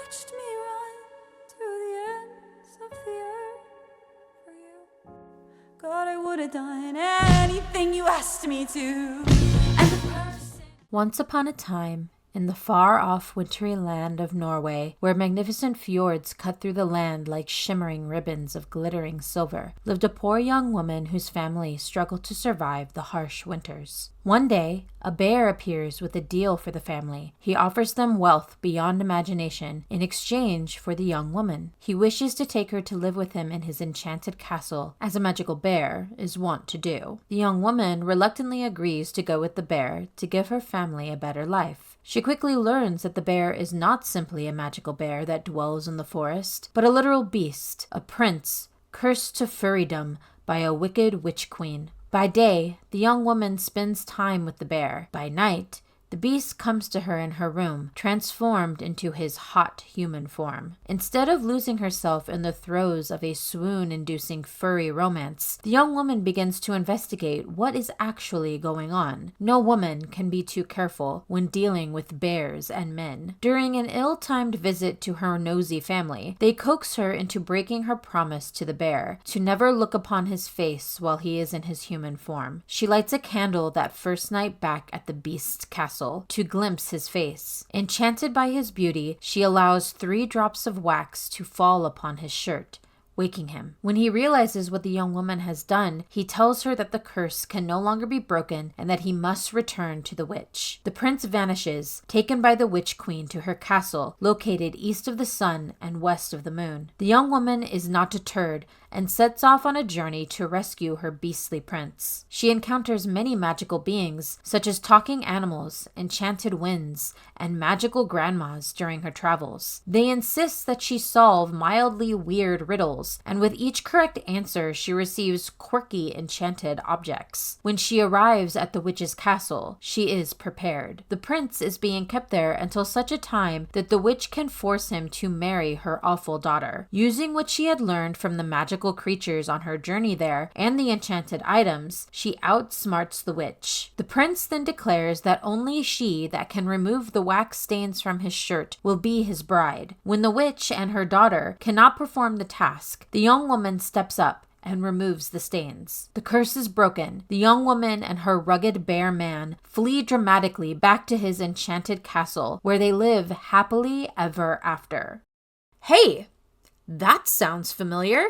watched me run through the ends of the earth for you. God, I would have done anything you asked me to. And the person... Once upon a time, in the far-off wintry land of Norway, where magnificent fjords cut through the land like shimmering ribbons of glittering silver, lived a poor young woman whose family struggled to survive the harsh winters. One day, a bear appears with a deal for the family. He offers them wealth beyond imagination in exchange for the young woman. He wishes to take her to live with him in his enchanted castle, as a magical bear is wont to do. The young woman reluctantly agrees to go with the bear to give her family a better life. She quickly learns that the bear is not simply a magical bear that dwells in the forest, but a literal beast, a prince, cursed to furrydom by a wicked witch queen. By day, the young woman spends time with the bear. By night, the beast comes to her in her room, transformed into his hot human form. Instead of losing herself in the throes of a swoon-inducing furry romance, the young woman begins to investigate what is actually going on. No woman can be too careful when dealing with bears and men. During an ill-timed visit to her nosy family, they coax her into breaking her promise to the bear, to never look upon his face while he is in his human form. She lights a candle that first night back at the beast's castle to glimpse his face. Enchanted by his beauty, she allows 3 drops of wax to fall upon his shirt, waking him. When he realizes what the young woman has done, he tells her that the curse can no longer be broken and that he must return to the witch. The prince vanishes, taken by the witch queen to her castle, located east of the sun and west of the moon. The young woman is not deterred and sets off on a journey to rescue her beastly prince. She encounters many magical beings, such as talking animals, enchanted winds, and magical grandmas during her travels. They insist that she solve mildly weird riddles, and with each correct answer she receives quirky enchanted objects. When she arrives at the witch's castle, she is prepared. The prince is being kept there until such a time that the witch can force him to marry her awful daughter. Using what she had learned from the magical creatures on her journey there and the enchanted items, she outsmarts the witch. The prince then declares that only she that can remove the wax stains from his shirt will be his bride. When the witch and her daughter cannot perform the task, the young woman steps up and removes the stains. The curse is broken. The young woman and her rugged bear man flee dramatically back to his enchanted castle, where they live happily ever after. Hey! That sounds familiar.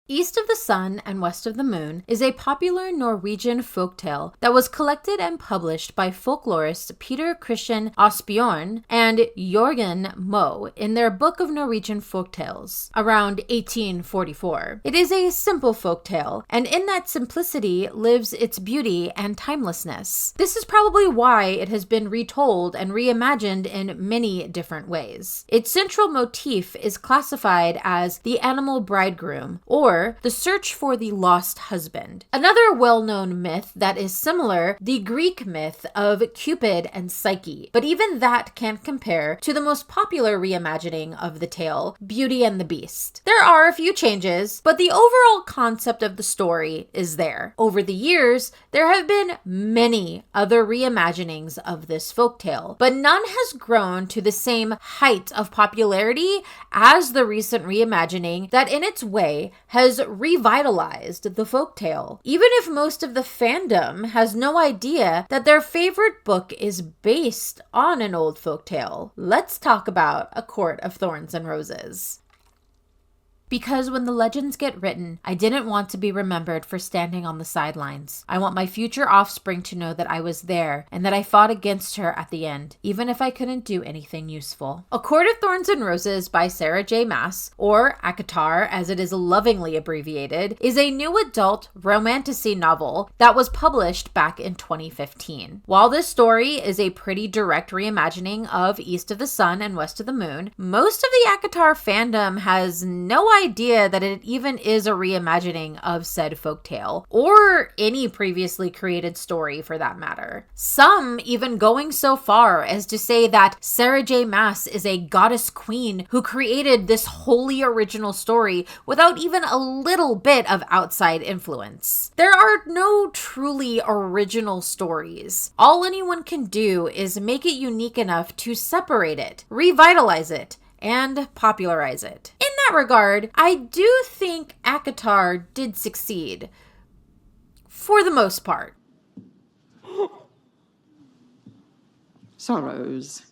East of the Sun and West of the Moon is a popular Norwegian folktale that was collected and published by folklorists Peter Christian Asbjørn and Jørgen Moe in their Book of Norwegian Folktales around 1844. It is a simple folktale, and in that simplicity lives its beauty and timelessness. This is probably why it has been retold and reimagined in many different ways. Its central motif is classified as the animal bridegroom, or the search for the lost husband. Another well-known myth that is similar, the Greek myth of Cupid and Psyche, but even that can't compare to the most popular reimagining of the tale, Beauty and the Beast. There are a few changes, but the overall concept of the story is there. Over the years, there have been many other reimaginings of this folktale, but none has grown to the same height of popularity as the recent reimagining that in its way has revitalized the folktale. Even if most of the fandom has no idea that their favorite book is based on an old folktale, let's talk about A Court of Thorns and Roses. Because when the legends get written, I didn't want to be remembered for standing on the sidelines. I want my future offspring to know that I was there and that I fought against her at the end, even if I couldn't do anything useful. A Court of Thorns and Roses by Sarah J. Maas, or ACOTAR as it is lovingly abbreviated, is a new adult romantasy novel that was published back in 2015. While this story is a pretty direct reimagining of East of the Sun and West of the Moon, most of the ACOTAR fandom has no idea that it even is a reimagining of said folktale, or any previously created story for that matter. Some even going so far as to say that Sarah J. Maas is a goddess queen who created this wholly original story without even a little bit of outside influence. There are no truly original stories. All anyone can do is make it unique enough to separate it, revitalize it, and popularize it. In that regard, I do think ACOTAR did succeed. For the most part. Sorrows,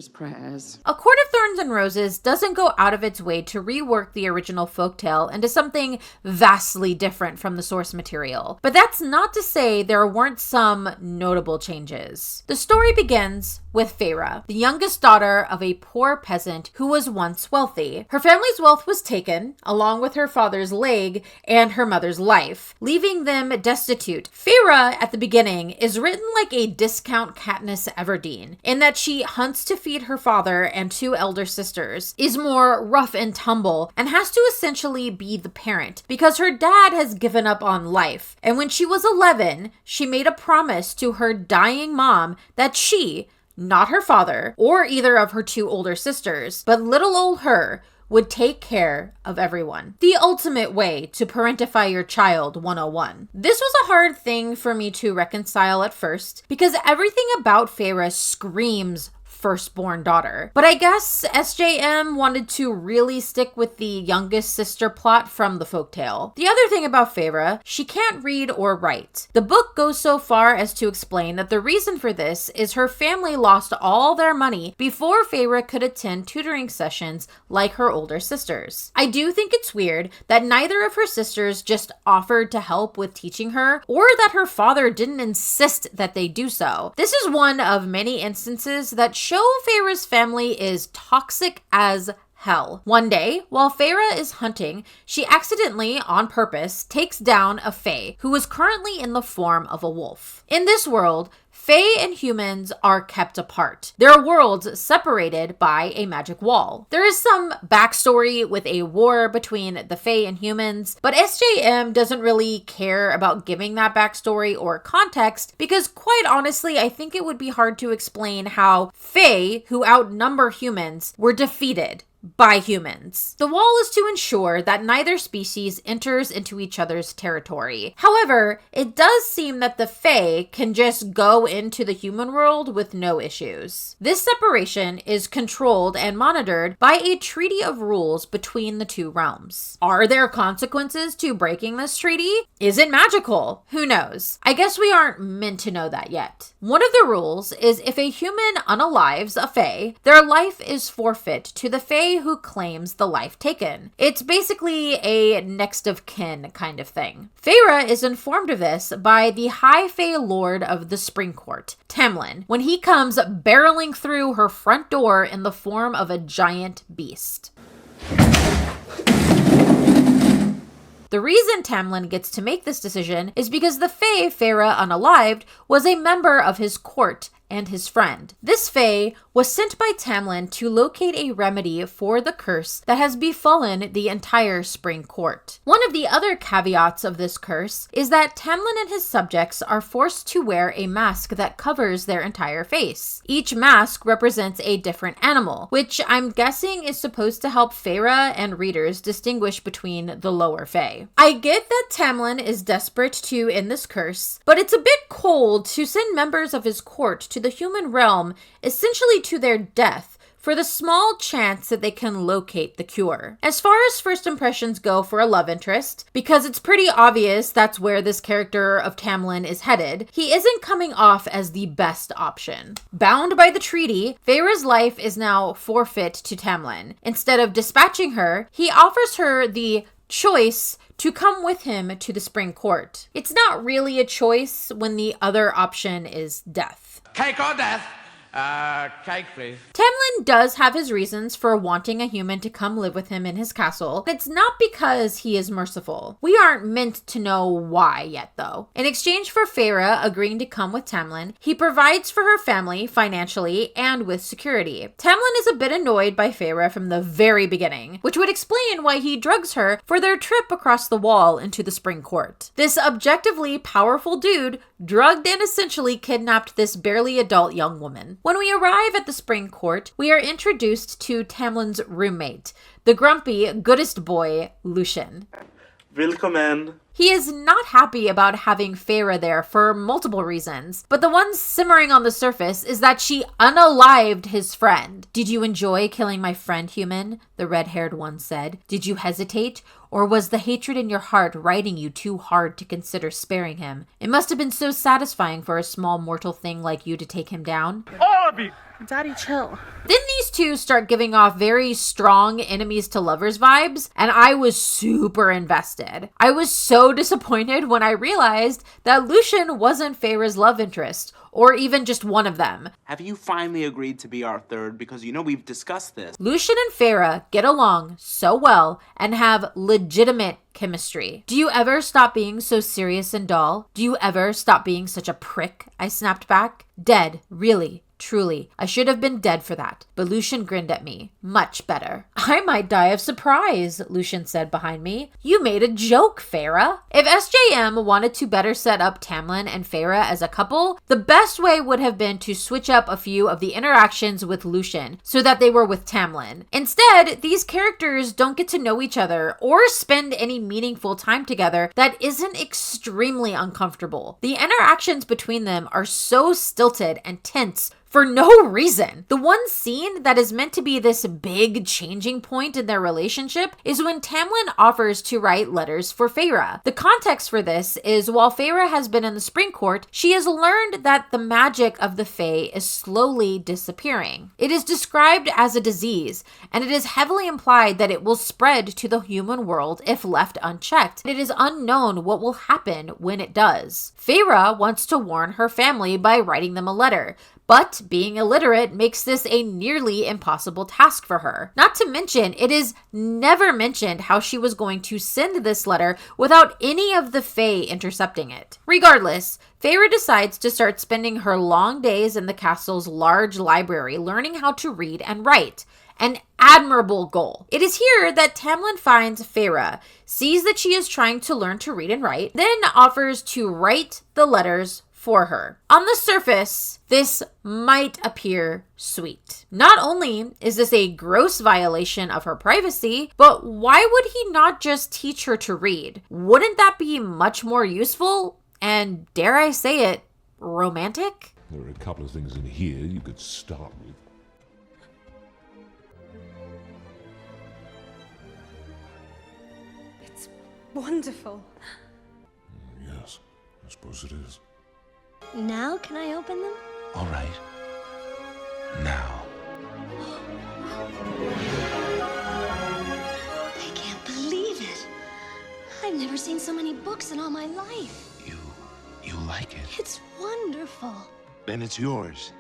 prayers. A Court of Thorns and Roses doesn't go out of its way to rework the original folktale into something vastly different from the source material. But that's not to say there weren't some notable changes. The story begins with Feyre, the youngest daughter of a poor peasant who was once wealthy. Her family's wealth was taken, along with her father's leg and her mother's life, leaving them destitute. Feyre, at the beginning, is written like a discount Katniss Everdeen, in that she hunts to feed her father and two elder sisters, is more rough and tumble, and has to essentially be the parent because her dad has given up on life. And when she was 11, she made a promise to her dying mom that she, not her father, or either of her two older sisters, but little old her, would take care of everyone. The ultimate way to parentify your child 101. This was a hard thing for me to reconcile at first because everything about Feyre screams firstborn daughter. But I guess SJM wanted to really stick with the youngest sister plot from the folktale. The other thing about Feyre, she can't read or write. The book goes so far as to explain that the reason for this is her family lost all their money before Feyre could attend tutoring sessions like her older sisters. I do think it's weird that neither of her sisters just offered to help with teaching her, or that her father didn't insist that they do so. This is one of many instances that show Feyre's family is toxic as hell. One day, while Feyre is hunting, she accidentally, on purpose, takes down a Fae who is currently in the form of a wolf. In this world, Fae and humans are kept apart. Their worlds separated by a magic wall. There is some backstory with a war between the Fae and humans, but SJM doesn't really care about giving that backstory or context because, quite honestly, I think it would be hard to explain how Fae, who outnumber humans, were defeated by humans. The wall is to ensure that neither species enters into each other's territory. However, it does seem that the Fae can just go into the human world with no issues. This separation is controlled and monitored by a treaty of rules between the two realms. Are there consequences to breaking this treaty? Is it magical? Who knows? I guess we aren't meant to know that yet. One of the rules is if a human unalives a Fae, their life is forfeit to the Fae who claims the life taken. It's basically a next of kin kind of thing. Feyre is informed of this by the High Fae Lord of the Spring Court, Tamlin, when he comes barreling through her front door in the form of a giant beast. The reason Tamlin gets to make this decision is because the Fae Feyre unalived was a member of his court and his friend. This Fae was sent by Tamlin to locate a remedy for the curse that has befallen the entire Spring Court. One of the other caveats of this curse is that Tamlin and his subjects are forced to wear a mask that covers their entire face. Each mask represents a different animal, which I'm guessing is supposed to help Feyre and readers distinguish between the lower Fae. I get that Tamlin is desperate to end this curse, but it's a bit cold to send members of his court to the human realm, essentially to their death, for the small chance that they can locate the cure. As far as first impressions go for a love interest, because it's pretty obvious that's where this character of Tamlin is headed, he isn't coming off as the best option. Bound by the treaty, Feyre's life is now forfeit to Tamlin. Instead of dispatching her, he offers her the choice to come with him to the Spring Court. It's not really a choice when the other option is death. Cake or death, Cake, please. Tamlin does have his reasons for wanting a human to come live with him in his castle. It's not because he is merciful. We aren't meant to know why yet, though. In exchange for Feyre agreeing to come with Tamlin, he provides for her family financially and with security. Tamlin is a bit annoyed by Feyre from the very beginning, which would explain why he drugs her for their trip across the wall into the Spring Court. This objectively powerful dude drugged and essentially kidnapped this barely adult young woman. When we arrive at the Spring Court, we are introduced to Tamlin's roommate, the grumpy, goodest boy, Lucien. Willkommen. He is not happy about having Feyre there for multiple reasons, but the one simmering on the surface is that she unalived his friend. "Did you enjoy killing my friend, human?" the red-haired one said. "Did you hesitate? Or was the hatred in your heart riding you too hard to consider sparing him? It must have been so satisfying for a small mortal thing like you to take him down." All of you! Daddy, chill. Then these two start giving off very strong enemies to lovers vibes, and I was super invested. I was so disappointed when I realized that Lucien wasn't Feyre's love interest, or even just one of them. Have you finally agreed to be our third? Because you know we've discussed this. Lucien and Feyre get along so well and have legitimate chemistry. "Do you ever stop being so serious and dull? Do you ever stop being such a prick?" I snapped back. "Dead, really. Truly, I should have been dead for that." But Lucien grinned at me. "Much better." "I might die of surprise," Lucien said behind me. "You made a joke, Feyre." If SJM wanted to better set up Tamlin and Feyre as a couple, the best way would have been to switch up a few of the interactions with Lucien so that they were with Tamlin. Instead, these characters don't get to know each other or spend any meaningful time together that isn't extremely uncomfortable. The interactions between them are so stilted and tense for no reason. The one scene that is meant to be this big changing point in their relationship is when Tamlin offers to write letters for Feyre. The context for this is while Feyre has been in the Spring Court, she has learned that the magic of the Fae is slowly disappearing. It is described as a disease, and it is heavily implied that it will spread to the human world if left unchecked. It is unknown what will happen when it does. Feyre wants to warn her family by writing them a letter, but being illiterate makes this a nearly impossible task for her. Not to mention, it is never mentioned how she was going to send this letter without any of the Fae intercepting it. Regardless, Feyre decides to start spending her long days in the castle's large library learning how to read and write. An admirable goal. It is here that Tamlin finds Feyre, sees that she is trying to learn to read and write, then offers to write the letters for her. On the surface, this might appear sweet. Not only is this a gross violation of her privacy, but why would he not just teach her to read? Wouldn't that be much more useful and, dare I say it, romantic? There are a couple of things in here you could start with. It's wonderful. Yes, I suppose it is. Now can I open them? All right. Now. I can't believe it. I've never seen so many books in all my life. You like it? It's wonderful. Then it's yours.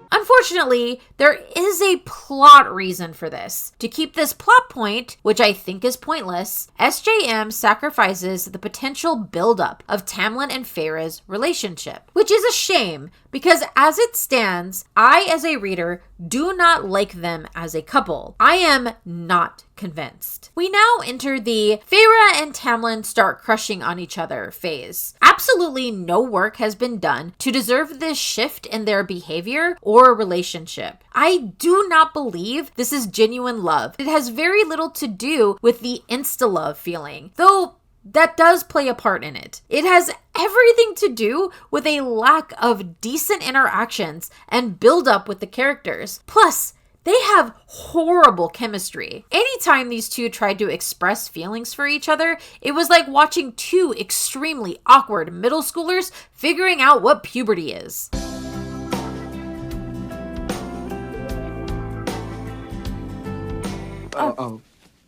Unfortunately, there is a plot reason for this. To keep this plot point, which I think is pointless, SJM sacrifices the potential buildup of Tamlin and Feyre's relationship, which is a shame because as it stands, I as a reader do not like them as a couple. I am not convinced. We now enter the Feyre and Tamlin start crushing on each other phase. Absolutely no work has been done to deserve this shift in their behavior or relationship. I do not believe this is genuine love. It has very little to do with the insta-love feeling, though that does play a part in it. It has everything to do with a lack of decent interactions and build up with the characters. Plus, they have horrible chemistry. Anytime these two tried to express feelings for each other, it was like watching two extremely awkward middle schoolers figuring out what puberty is.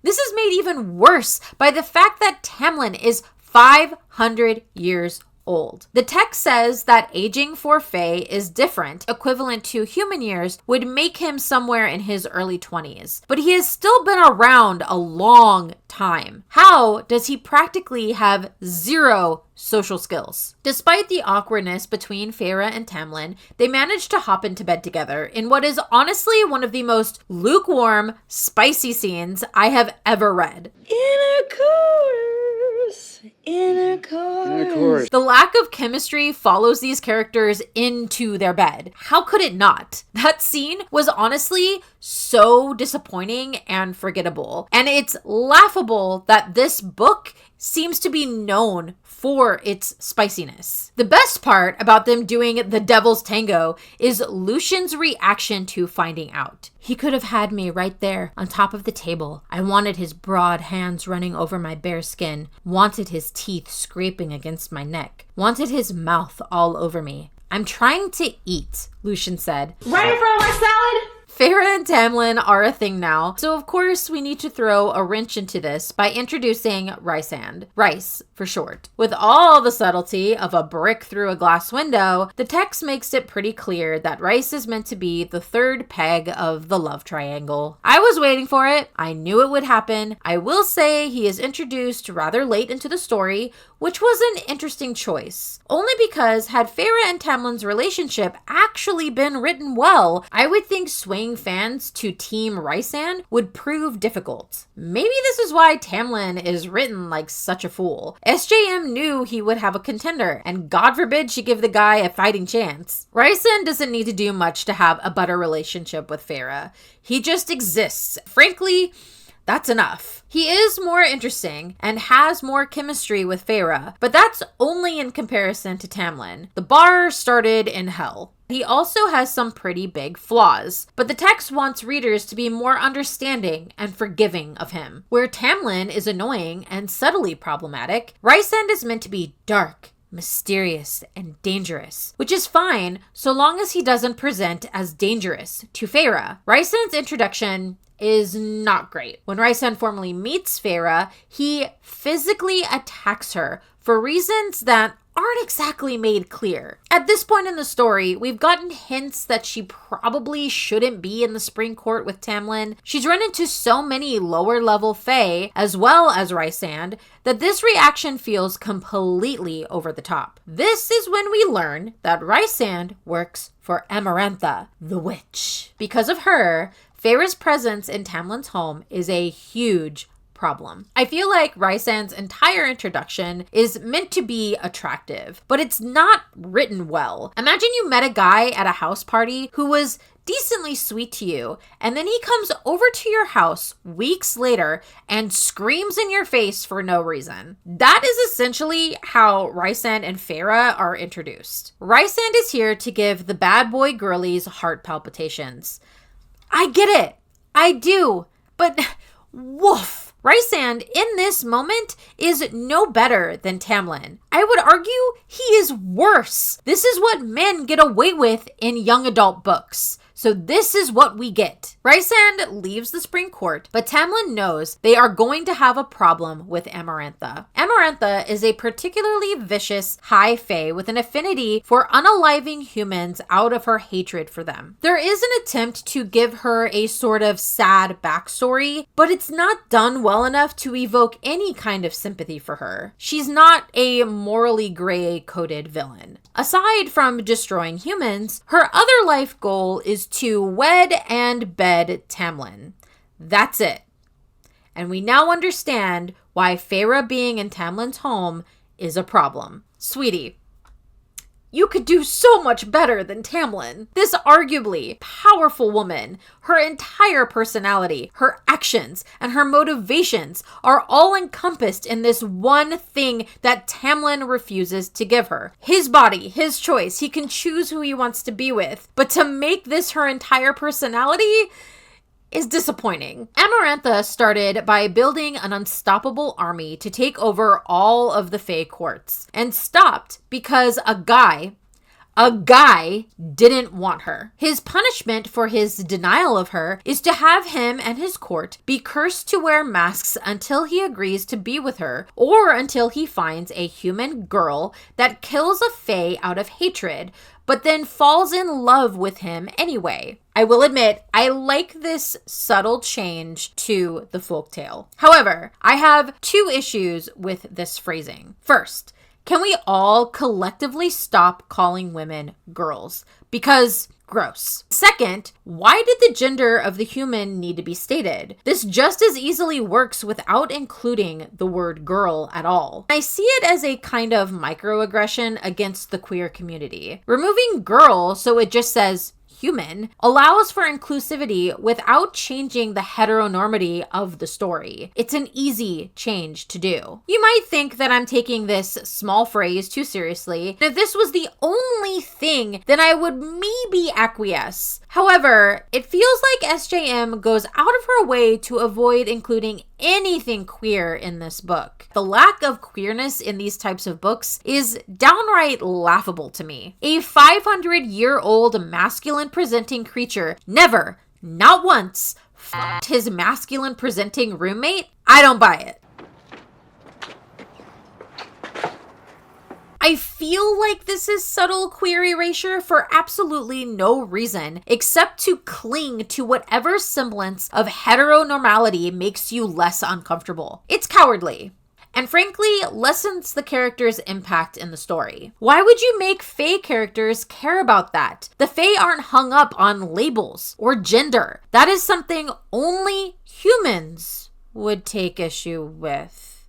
This is made even worse by the fact that Tamlin is 500 years old. The text says that aging for Fae is different, equivalent to human years, would make him somewhere in his early 20s. But he has still been around a long time. How does he practically have zero social skills? Despite the awkwardness between Feyre and Tamlin, they managed to hop into bed together in what is honestly one of the most lukewarm, spicy scenes I have ever read. Intercourse. The lack of chemistry follows these characters into their bed. How could it not? That scene was honestly so disappointing and forgettable. And it's laughable that this book seems to be known for its spiciness. The best part about them doing the devil's tango is Lucien's reaction to finding out. He could have had me right there on top of the table. I wanted his broad hands running over my bare skin, wanted his teeth scraping against my neck, wanted his mouth all over me. I'm trying to eat, Lucien said. Right in front of my salad? Feyre and Tamlin are a thing now, so of course we need to throw a wrench into this by introducing Rysand. Rice, for short. With all the subtlety of a brick through a glass window, the text makes it pretty clear that Rice is meant to be the third peg of the love triangle. I was waiting for it. I knew it would happen. I will say he is introduced rather late into the story, which was an interesting choice. Only because had Feyre and Tamlin's relationship actually been written well, I would think swaying fans to Team Rysand would prove difficult. Maybe this is why Tamlin is written like such a fool. SJM knew he would have a contender, and God forbid she give the guy a fighting chance. Rysand doesn't need to do much to have a better relationship with Feyre. He just exists. Frankly, that's enough. He is more interesting and has more chemistry with Feyre, but that's only in comparison to Tamlin. The bar started in hell. He also has some pretty big flaws, but the text wants readers to be more understanding and forgiving of him. Where Tamlin is annoying and subtly problematic, Rysand is meant to be dark, mysterious, and dangerous, which is fine so long as he doesn't present as dangerous to Feyre. Rysand's introduction is not great. When Rysand formally meets Feyre, he physically attacks her for reasons that aren't exactly made clear. At this point in the story, we've gotten hints that she probably shouldn't be in the Spring Court with Tamlin. She's run into so many lower level Fae, as well as Rysand, that this reaction feels completely over the top. This is when we learn that Rysand works for Amarantha, the witch. Because of her, Feyre's presence in Tamlin's home is a huge problem. I feel like Rysand's entire introduction is meant to be attractive, but it's not written well. Imagine you met a guy at a house party who was decently sweet to you, and then he comes over to your house weeks later and screams in your face for no reason. That is essentially how Rysand and Feyre are introduced. Rysand is here to give the bad boy girlies heart palpitations. I get it. I do. But woof. Rysand in this moment is no better than Tamlin. I would argue he is worse. This is what men get away with in young adult books. So this is what we get. Rysand leaves the Spring Court, but Tamlin knows they are going to have a problem with Amarantha. Amarantha is a particularly vicious high fae with an affinity for unaliving humans out of her hatred for them. There is an attempt to give her a sort of sad backstory, but it's not done well enough to evoke any kind of sympathy for her. She's not a morally gray-coded villain. Aside from destroying humans, her other life goal is to wed and bed Tamlin. That's it. And we now understand why Feyre being in Tamlin's home is a problem. Sweetie, you could do so much better than Tamlin. This arguably powerful woman, her entire personality, her actions, and her motivations are all encompassed in this one thing that Tamlin refuses to give her. His body, his choice, he can choose who he wants to be with. But to make this her entire personality is disappointing. Amarantha started by building an unstoppable army to take over all of the Fae courts, and stopped because a guy A guy didn't want her. His punishment for his denial of her is to have him and his court be cursed to wear masks until he agrees to be with her, or until he finds a human girl that kills a fae out of hatred, but then falls in love with him anyway. I will admit, I like this subtle change to the folktale. However, I have 2 issues with this phrasing. First, can we all collectively stop calling women girls? Because gross. Second, why did the gender of the human need to be stated? This just as easily works without including the word girl at all. I see it as a kind of microaggression against the queer community. Removing girl so it just says human allows for inclusivity without changing the heteronormity of the story. It's an easy change to do. You might think that I'm taking this small phrase too seriously. If this was the only thing, then I would maybe acquiesce. However, it feels like SJM goes out of her way to avoid including anything queer in this book. The lack of queerness in these types of books is downright laughable to me. A 500-year-old masculine presenting creature never, not once, f***ed his masculine presenting roommate? I don't buy it. I feel like this is subtle queer erasure for absolutely no reason except to cling to whatever semblance of heteronormality makes you less uncomfortable. It's cowardly. And frankly, lessens the character's impact in the story. Why would you make Fae characters care about that? The Fae aren't hung up on labels or gender. That is something only humans would take issue with.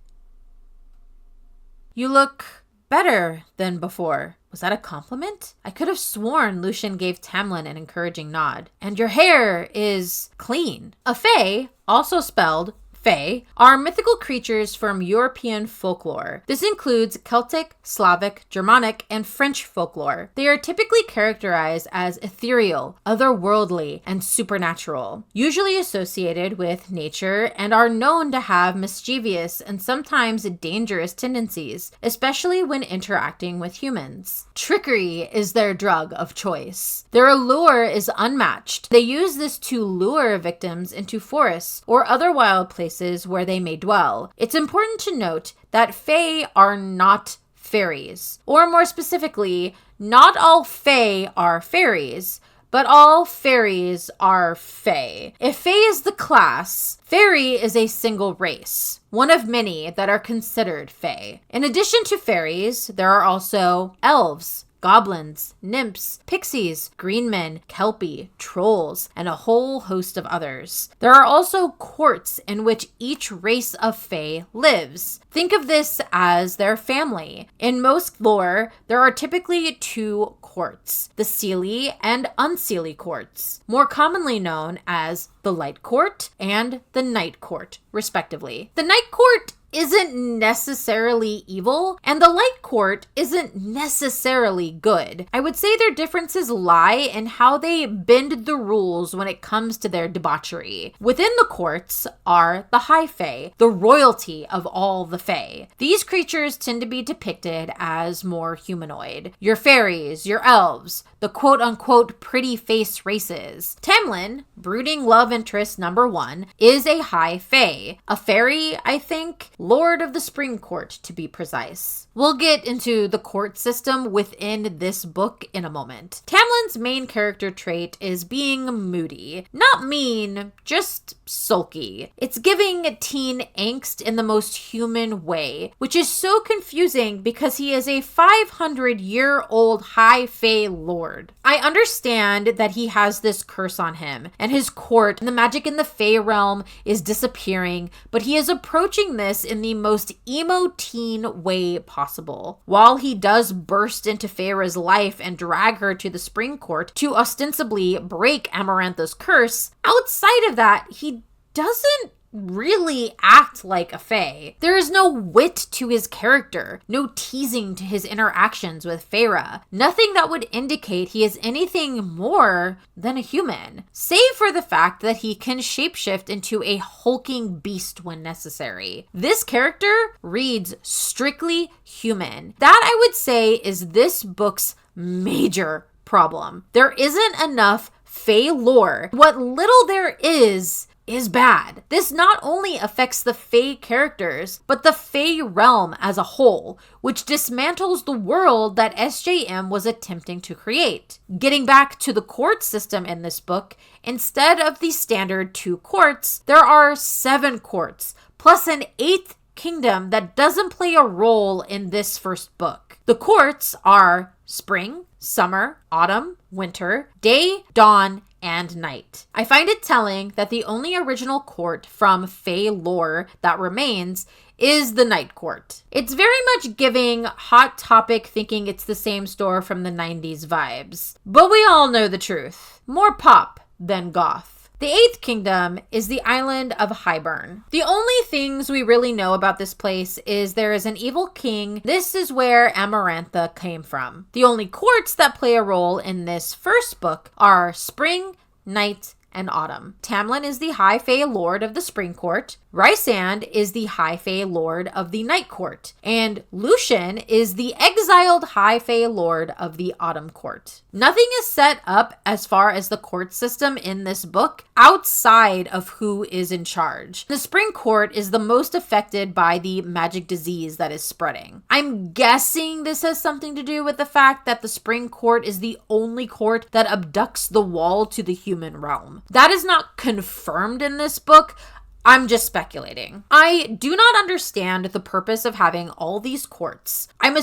You look better than before. Was that a compliment? I could have sworn Lucien gave Tamlin an encouraging nod. And your hair is clean. A Fae, also spelled Fae, are mythical creatures from European folklore. This includes Celtic, Slavic, Germanic, and French folklore. They are typically characterized as ethereal, otherworldly, and supernatural, usually associated with nature, and are known to have mischievous and sometimes dangerous tendencies, especially when interacting with humans. Trickery is their drug of choice. Their allure is unmatched. They use this to lure victims into forests or other wild places where they may dwell. It's important to note that Fae are not fairies. Or more specifically, not all Fae are fairies, but all fairies are Fae. If Fae is the class, fairy is a single race, one of many that are considered Fae. In addition to fairies, there are also elves, goblins, nymphs, pixies, green men, kelpie, trolls, and a whole host of others. There are also courts in which each race of Fae lives. Think of this as their family. In most lore, there are typically 2 courts, the Seelie and Unseelie courts, more commonly known as the Light Court and the Night Court, respectively. The Night Court isn't necessarily evil, and the Light Court isn't necessarily good. I would say their differences lie in how they bend the rules when it comes to their debauchery. Within the courts are the High Fae, the royalty of all the Fae. These creatures tend to be depicted as more humanoid. Your fairies, your elves, the quote-unquote pretty face races. Tamlin, brooding love interest number 1, is a High Fae. A fairy, I think. Lord of the Spring Court, to be precise. We'll get into the court system within this book in a moment. Tamlin's main character trait is being moody. Not mean, just sulky. It's giving teen angst in the most human way, which is so confusing because he is a 500-year-old High Fae lord. I understand that he has this curse on him, and his court and the magic in the Fae realm is disappearing, but he is approaching this in the most emo teen way possible. While he does burst into Feyre's life and drag her to the Spring Court to ostensibly break Amarantha's curse, outside of that, he doesn't really act like a Fae. There is no wit to his character, no teasing to his interactions with Feyre, nothing that would indicate he is anything more than a human, save for the fact that he can shapeshift into a hulking beast when necessary. This character reads strictly human. That, I would say, is this book's major problem. There isn't enough Fae lore. What little there is bad. This not only affects the Fae characters, but the Fae realm as a whole, which dismantles the world that SJM was attempting to create. Getting back to the court system in this book, instead of the standard 2 courts, there are 7 courts, plus an 8th kingdom that doesn't play a role in this first book. The courts are spring, summer, autumn, winter, day, dawn, and night. I find it telling that the only original court from Fae lore that remains is the Night Court. It's very much giving Hot Topic thinking it's the same store from the 90s vibes. But we all know the truth. More pop than goth. The 8th kingdom is the island of Highburn. The only things we really know about this place is there is an evil king. This is where Amarantha came from. The only courts that play a role in this first book are spring, night, and autumn. Tamlin is the High Fae Lord of the Spring Court. Rysand is the High Fae Lord of the Night Court. And Lucien is the exiled High Fae Lord of the Autumn Court. Nothing is set up as far as the court system in this book outside of who is in charge. The Spring Court is the most affected by the magic disease that is spreading. I'm guessing this has something to do with the fact that the Spring Court is the only court that abducts the wall to the human realm. That is not confirmed in this book. I'm just speculating. I do not understand the purpose of having all these courts. I'm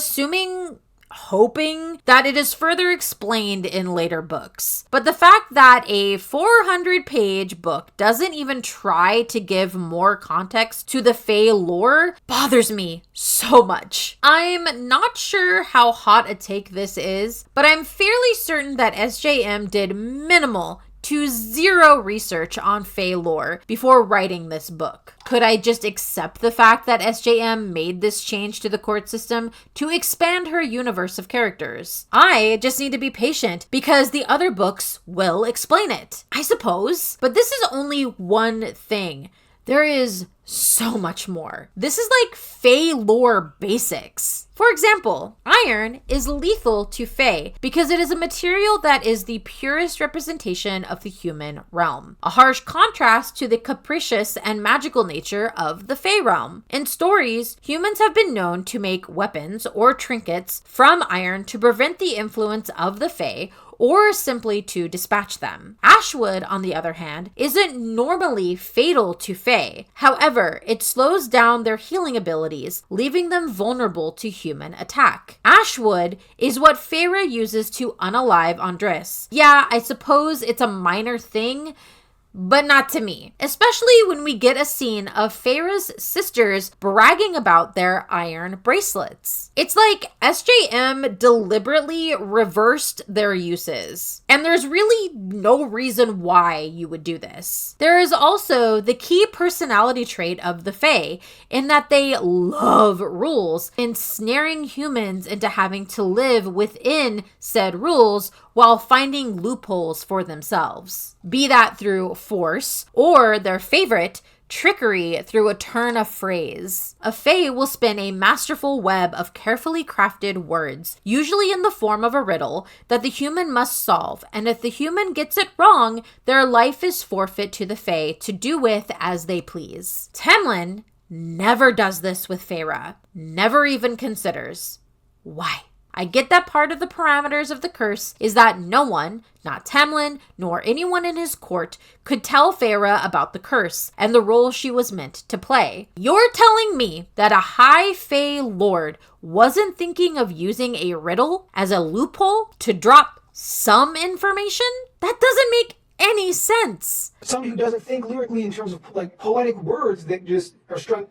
hoping that it is further explained in later books. But the fact that a 400-page book doesn't even try to give more context to the Fae lore bothers me so much. I'm not sure how hot a take this is, but I'm fairly certain that SJM did minimal to zero research on Fae lore before writing this book. Could I just accept the fact that SJM made this change to the court system to expand her universe of characters? I just need to be patient because the other books will explain it, I suppose. But this is only one thing. There is so much more. This is like Fae lore basics. For example, iron is lethal to Fae because it is a material that is the purest representation of the human realm, a harsh contrast to the capricious and magical nature of the Fae realm. In stories, humans have been known to make weapons or trinkets from iron to prevent the influence of the Fae or simply to dispatch them. Ashwood, on the other hand, isn't normally fatal to Fae. However, it slows down their healing abilities, leaving them vulnerable to human attack. Ashwood is what Feyre uses to unalive Andres. Yeah, I suppose it's a minor thing, but not to me. Especially when we get a scene of Feyre's sisters bragging about their iron bracelets. It's like SJM deliberately reversed their uses. And there's really no reason why you would do this. There is also the key personality trait of the Fae in that they love rules, ensnaring humans into having to live within said rules while finding loopholes for themselves. Be that through force or their favorite, trickery through a turn of phrase. A Fae will spin a masterful web of carefully crafted words, usually in the form of a riddle, that the human must solve, and if the human gets it wrong, their life is forfeit to the Fae to do with as they please. Tamlin never does this with Feyre, never even considers. Why? I get that part of the parameters of the curse is that no one, not Tamlin, nor anyone in his court, could tell Feyre about the curse and the role she was meant to play. You're telling me that a High Fae Lord wasn't thinking of using a riddle as a loophole to drop some information? That doesn't make any sense. Somebody who doesn't think lyrically in terms of like poetic words that just are struck.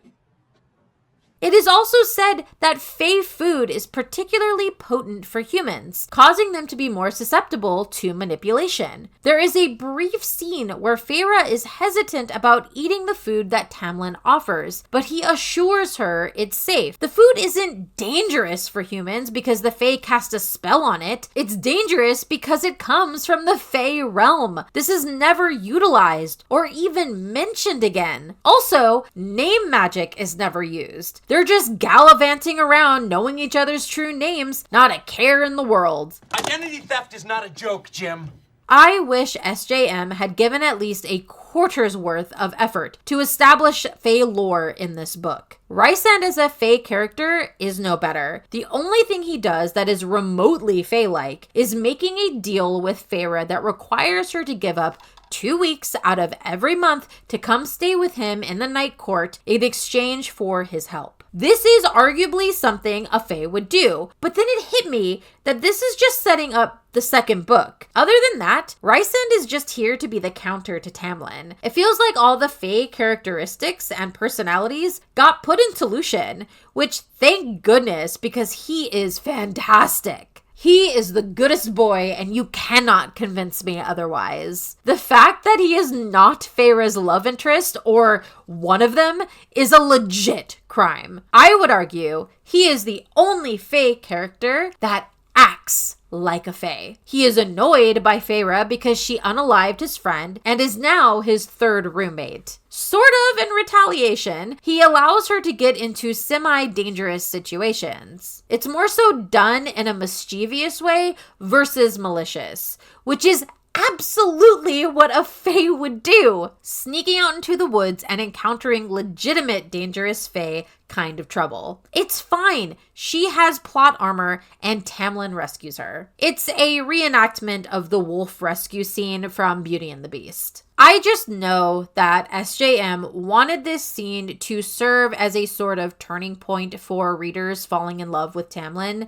It is also said that Fae food is particularly potent for humans, causing them to be more susceptible to manipulation. There is a brief scene where Feyre is hesitant about eating the food that Tamlin offers, but he assures her it's safe. The food isn't dangerous for humans because the Fae cast a spell on it. It's dangerous because it comes from the Fae realm. This is never utilized or even mentioned again. Also, name magic is never used. They're just gallivanting around knowing each other's true names, not a care in the world. Identity theft is not a joke, Jim. I wish SJM had given at least a quarter's worth of effort to establish Fae lore in this book. Rysand as a Fae character is no better. The only thing he does that is remotely Fae-like is making a deal with Feyre that requires her to give up 2 weeks out of every month to come stay with him in the Night Court in exchange for his help. This is arguably something a Fae would do, but then it hit me that this is just setting up the second book. Other than that, Rysand is just here to be the counter to Tamlin. It feels like all the Fae characteristics and personalities got put into Lucien, which thank goodness, because he is fantastic. He is the goodest boy, and you cannot convince me otherwise. The fact that he is not Feyre's love interest, or one of them, is a legit crime. I would argue he is the only Fae character that acts like a Fae. He is annoyed by Feyre because she unalived his friend and is now his third roommate. Sort of in retaliation, he allows her to get into semi-dangerous situations. It's more so done in a mischievous way versus malicious, which is absolutely what a Fae would do. Sneaking out into the woods and encountering legitimate dangerous Fae kind of trouble. It's fine. She has plot armor and Tamlin rescues her. It's a reenactment of the wolf rescue scene from Beauty and the Beast. I just know that SJM wanted this scene to serve as a sort of turning point for readers falling in love with Tamlin,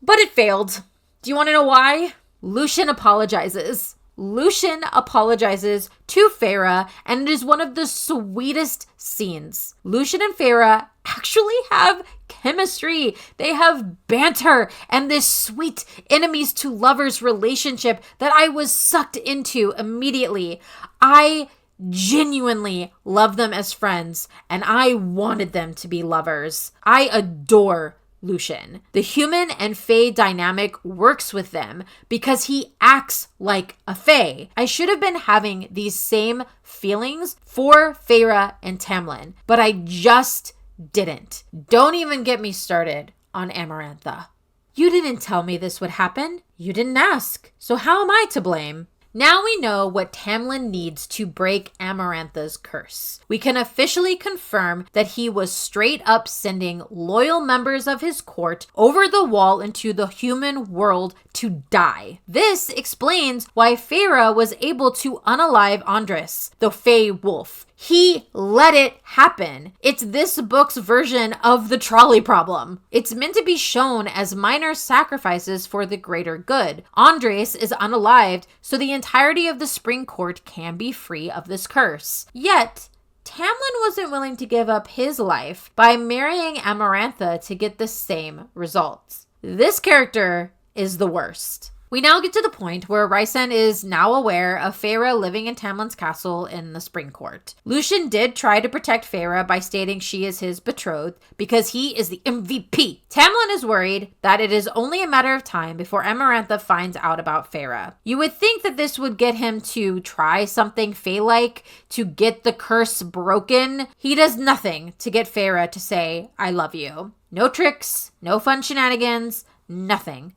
but it failed. Do you want to know why? Lucien apologizes. Lucien apologizes to Feyre, and it is one of the sweetest scenes. Lucien and Feyre actually have chemistry. They have banter and this sweet enemies to lovers relationship that I was sucked into immediately. I genuinely love them as friends, and I wanted them to be lovers. I adore Lucien. The human and Fae dynamic works with them because he acts like a Fae. I should have been having these same feelings for Feyre and Tamlin, but I just didn't. Don't even get me started on Amarantha. You didn't tell me this would happen. You didn't ask. So how am I to blame? Now we know what Tamlin needs to break Amarantha's curse. We can officially confirm that he was straight up sending loyal members of his court over the wall into the human world to die. This explains why Feyre was able to unalive Andres, the Fae wolf. He let it happen. It's this book's version of the trolley problem. It's meant to be shown as minor sacrifices for the greater good. Andres is unalived, so the entirety of the Spring Court can be free of this curse. Yet, Tamlin wasn't willing to give up his life by marrying Amarantha to get the same results. This character is the worst. We now get to the point where Rysand is now aware of Feyre living in Tamlin's castle in the Spring Court. Lucien did try to protect Feyre by stating she is his betrothed because he is the MVP. Tamlin is worried that it is only a matter of time before Amarantha finds out about Feyre. You would think that this would get him to try something Fae-like to get the curse broken. He does nothing to get Feyre to say, "I love you." No tricks, no fun shenanigans, nothing.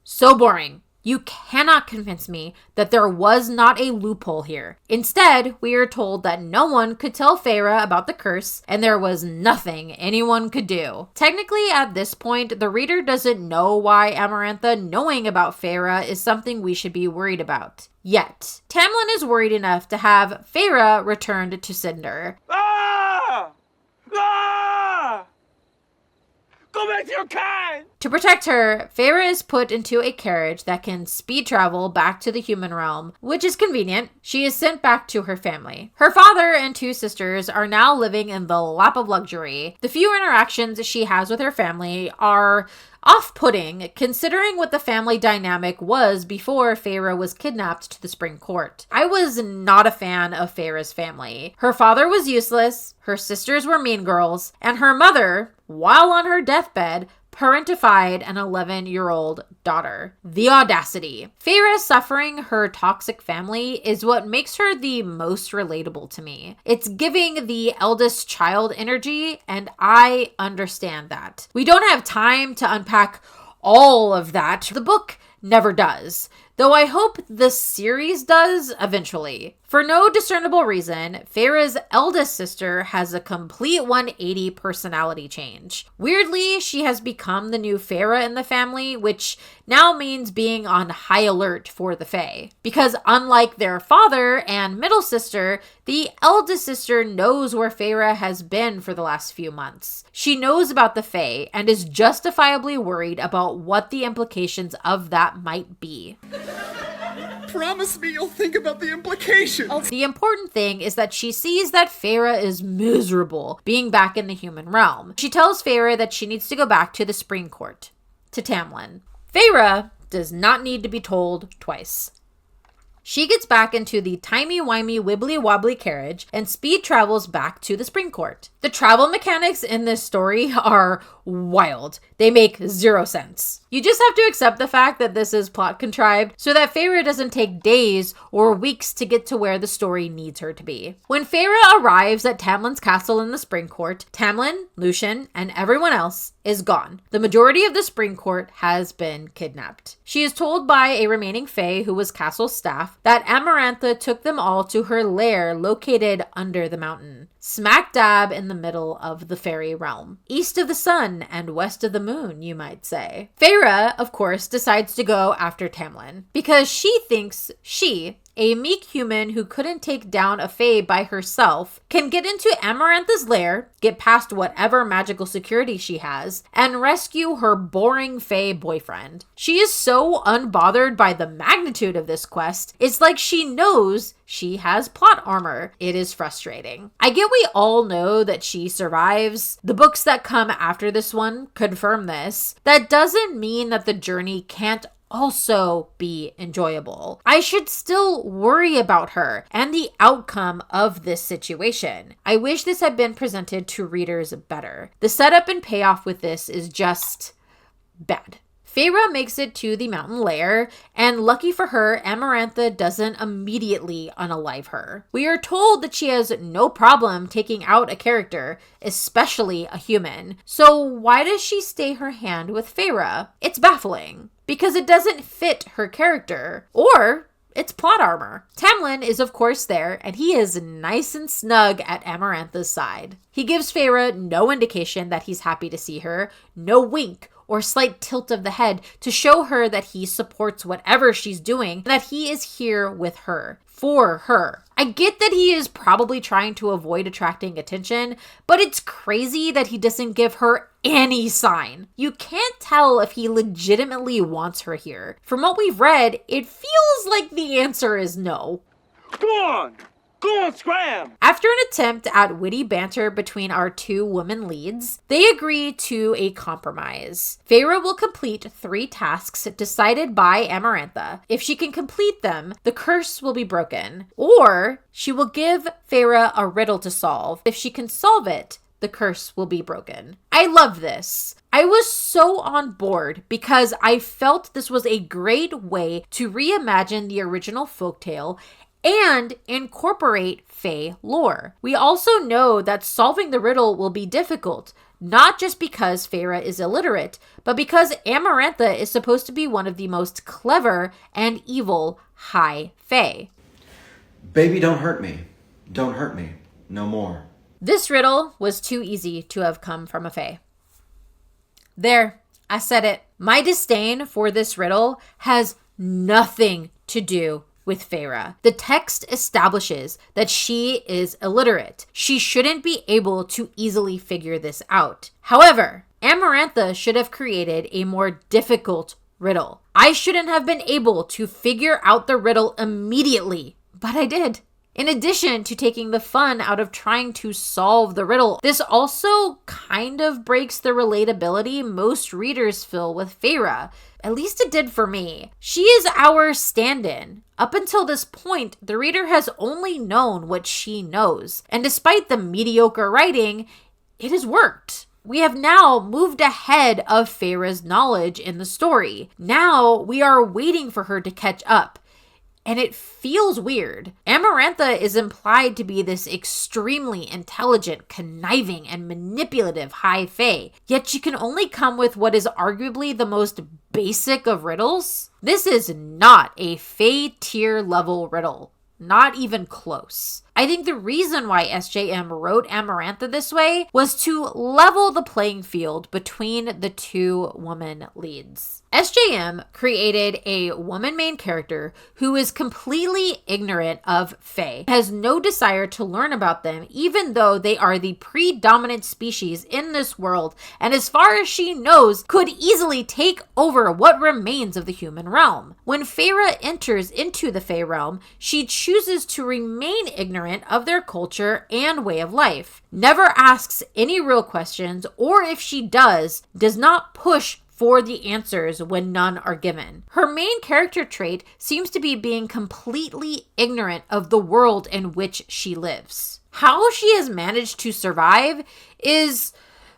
So boring. You cannot convince me that there was not a loophole here. Instead, we are told that no one could tell Feyre about the curse, and there was nothing anyone could do. Technically, at this point, the reader doesn't know why Amarantha knowing about Feyre is something we should be worried about. Yet, Tamlin is worried enough to have Feyre returned to Cinder. Ah! Ah! Go back to your kind! To protect her, Feyre is put into a carriage that can speed travel back to the human realm, which is convenient. She is sent back to her family. Her father and 2 sisters are now living in the lap of luxury. The few interactions she has with her family are off-putting, considering what the family dynamic was before Feyre was kidnapped to the Spring Court. I was not a fan of Feyre's family. Her father was useless, her sisters were mean girls, and her mother, while on her deathbed, parentified an 11-year-old daughter. The audacity. Feyre suffering her toxic family is what makes her the most relatable to me. It's giving the eldest child energy, and I understand that. We don't have time to unpack all of that. The book never does, though I hope the series does eventually. For no discernible reason, Feyre's eldest sister has a complete 180 personality change. Weirdly, she has become the new Feyre in the family, which now means being on high alert for the Fae. Because unlike their father and middle sister, the eldest sister knows where Feyre has been for the last few months. She knows about the Fae and is justifiably worried about what the implications of that might be. Promise me you'll think about the implications. The important thing is that she sees that Feyre is miserable being back in the human realm. She tells Feyre that she needs to go back to the Spring Court, to Tamlin. Feyre does not need to be told twice. She gets back into the timey-wimey wibbly-wobbly carriage and speed travels back to the Spring Court. The travel mechanics in this story are wild. They make zero sense. You just have to accept the fact that this is plot contrived so that Feyre doesn't take days or weeks to get to where the story needs her to be. When Feyre arrives at Tamlin's castle in the Spring Court, Tamlin, Lucien, and everyone else is gone. The majority of the Spring Court has been kidnapped. She is told by a remaining Fae who was castle staff that Amarantha took them all to her lair located under the mountain, smack dab in the middle of the fairy realm. East of the sun and west of the moon, you might say. Feyre, of course, decides to go after Tamlin because she thinks she, a meek human who couldn't take down a Fae by herself, can get into Amarantha's lair, get past whatever magical security she has, and rescue her boring Fae boyfriend. She is so unbothered by the magnitude of this quest, it's like she knows she has plot armor. It is frustrating. I get we all know that she survives. The books that come after this one confirm this. That doesn't mean that the journey can't also be enjoyable. I should still worry about her and the outcome of this situation. I wish this had been presented to readers better. The setup and payoff with this is just bad. Feyre makes it to the mountain lair, and lucky for her, Amarantha doesn't immediately unalive her. We are told that she has no problem taking out a character, especially a human. So why does she stay her hand with Feyre? It's baffling, because it doesn't fit her character, or it's plot armor. Tamlin is of course there, and he is nice and snug at Amarantha's side. He gives Feyre no indication that he's happy to see her, no wink or slight tilt of the head to show her that he supports whatever she's doing, that he is here with her, for her. I get that he is probably trying to avoid attracting attention, but it's crazy that he doesn't give her any sign. You can't tell if he legitimately wants her here. From what we've read, it feels like the answer is no. Go on! Go on, scram! After an attempt at witty banter between our two women leads, they agree to a compromise. Feyre will complete 3 tasks decided by Amarantha. If she can complete them, the curse will be broken. Or she will give Feyre a riddle to solve. If she can solve it, the curse will be broken. I love this. I was so on board because I felt this was a great way to reimagine the original folktale and incorporate Fae lore. We also know that solving the riddle will be difficult, not just because Feyre is illiterate, but because Amarantha is supposed to be one of the most clever and evil high Fae. Baby, don't hurt me. Don't hurt me. No more. This riddle was too easy to have come from a Fae. There, I said it. My disdain for this riddle has nothing to do with Feyre. The text establishes that she is illiterate. She shouldn't be able to easily figure this out. However, Amarantha should have created a more difficult riddle. I shouldn't have been able to figure out the riddle immediately, but I did. In addition to taking the fun out of trying to solve the riddle, this also kind of breaks the relatability most readers feel with Feyre. At least it did for me. She is our stand-in. Up until this point, the reader has only known what she knows. And despite the mediocre writing, it has worked. We have now moved ahead of Feyre's knowledge in the story. Now we are waiting for her to catch up. And it feels weird. Amarantha is implied to be this extremely intelligent, conniving, and manipulative high fae, yet she can only come with what is arguably the most basic of riddles. This is not a fae tier level riddle. Not even close. I think the reason why SJM wrote Amarantha this way was to level the playing field between the two woman leads. SJM created a woman main character who is completely ignorant of Fae, has no desire to learn about them even though they are the predominant species in this world, and as far as she knows, could easily take over what remains of the human realm. When Feyre enters into the Fae realm, she chooses to remain ignorant of their culture and way of life, never asks any real questions, or if she does not push for the answers when none are given. Her main character trait seems to be being completely ignorant of the world in which she lives. How she has managed to survive is